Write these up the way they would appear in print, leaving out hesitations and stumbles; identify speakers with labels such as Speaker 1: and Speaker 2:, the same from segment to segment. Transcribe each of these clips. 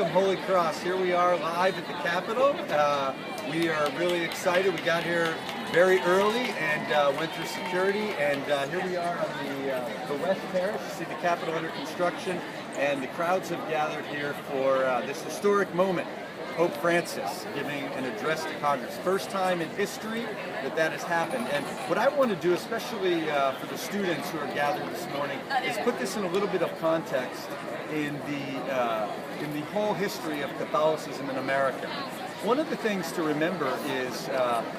Speaker 1: Holy Cross, here we are live at the Capitol. We are really excited. We got here very early and went through security, and here we are on the West Terrace. You see the Capitol under construction, and the crowds have gathered here for this historic moment. Pope Francis giving an address to Congress. First time in history that has happened. And what I want to do, especially for the students who are gathered this morning, is put this in a little bit of context in the whole history of Catholicism in America. One of the things to remember is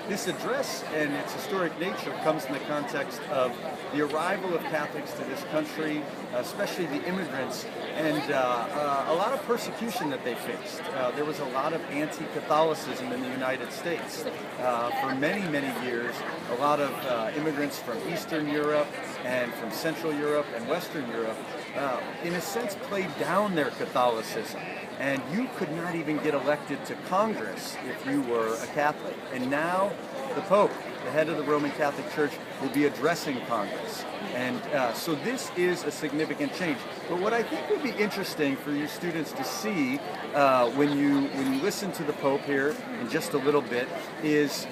Speaker 1: this address and its historic nature comes in the context of the arrival of Catholics to this country, especially the immigrants, and a lot of persecution that they faced. There was a lot of anti-Catholicism in the United States. For many, many years, a lot of immigrants from Eastern Europe and from Central Europe and Western Europe, in a sense, played down their Catholicism. And you could not even get elected to Congress if you were a Catholic. And now the Pope, the head of the Roman Catholic Church, will be addressing Congress. And so this is a significant change. But what I think would be interesting for you students to see when you listen to the Pope here in just a little bit is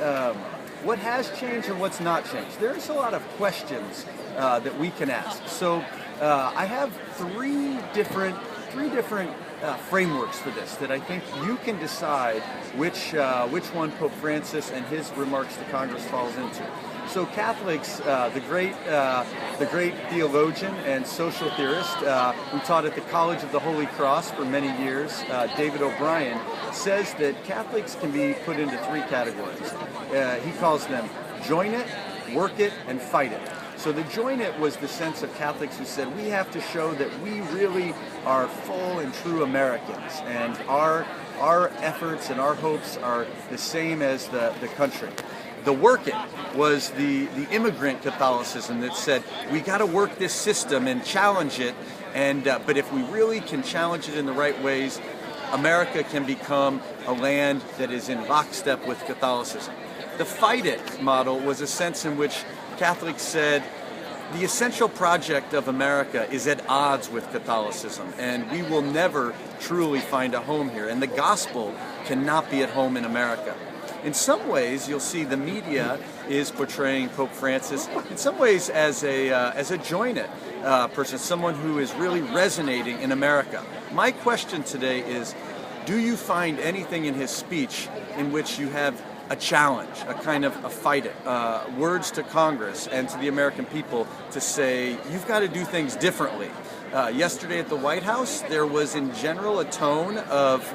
Speaker 1: what has changed and what's not changed. There's a lot of questions that we can ask. So I have three different frameworks for this that I think you can decide which one Pope Francis and his remarks to Congress falls into. So Catholics, the great theologian and social theorist who taught at the College of the Holy Cross for many years, David O'Brien, says that Catholics can be put into three categories. He calls them join it, work it, and fight it. So the join it was the sense of Catholics who said we have to show that we really are full and true Americans, and our efforts and our hopes are the same as the country. The work it was the immigrant Catholicism that said we got to work this system and challenge it, and but if we really can challenge it in the right ways, America can become a land that is in lockstep with Catholicism. The fight it model was a sense in which Catholics said the essential project of America is at odds with Catholicism, and we will never truly find a home here, and the gospel cannot be at home in America. In some ways, you'll see the media is portraying Pope Francis in some ways as a join it person, someone who is really resonating in America. My question today is, do you find anything in his speech in which you have a challenge, a kind of a fight it, words to Congress and to the American people to say, you've got to do things differently? Yesterday at the White House, there was in general a tone of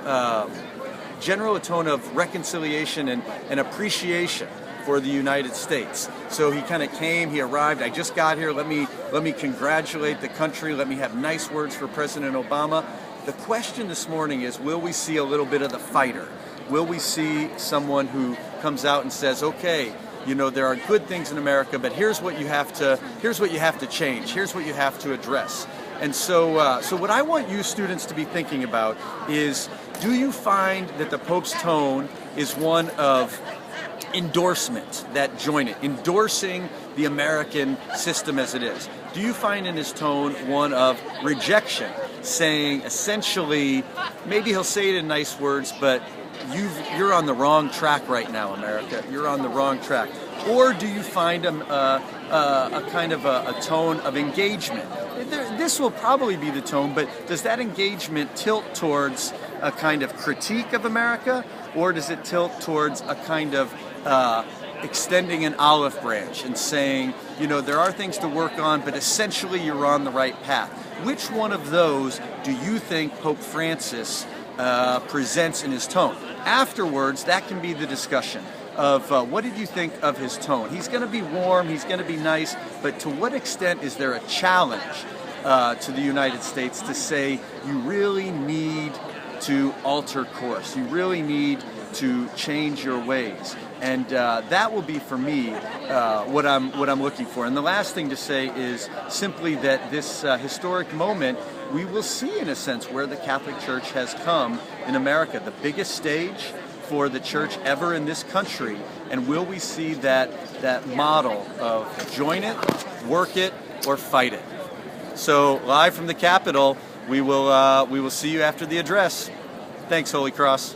Speaker 1: reconciliation and appreciation for the United States. So he kind of came, he arrived, I just got here, let me congratulate the country, let me have nice words for President Obama. The question this morning is, will we see a little bit of the fighter? Will we see someone who comes out and says, okay, you know, there are good things in America, but here's what you have to change, here's what you have to address. And so what I want you students to be thinking about is, do you find that the Pope's tone is one of endorsement, that join it, endorsing the American system as it is? Do you find in his tone one of rejection, saying essentially, maybe he'll say it in nice words, but you're on the wrong track right now, America. You're on the wrong track. Or do you find a kind of a tone of engagement? This will probably be the tone, but does that engagement tilt towards a kind of critique of America, or does it tilt towards a kind of extending an olive branch and saying, you know, there are things to work on, but essentially you're on the right path? Which one of those do you think Pope Francis presents in his tone? Afterwards, that can be the discussion of what did you think of his tone? He's going to be warm, he's going to be nice, but to what extent is there a challenge to the United States to say you really need to alter course, you really need to change your ways? And that will be, for me, what I'm looking for. And the last thing to say is simply that this historic moment, we will see, in a sense, where the Catholic Church has come in America, the biggest stage for the Church ever in this country. And will we see that model of join it, work it, or fight it? So live from the Capitol, we will see you after the address. Thanks, Holy Cross.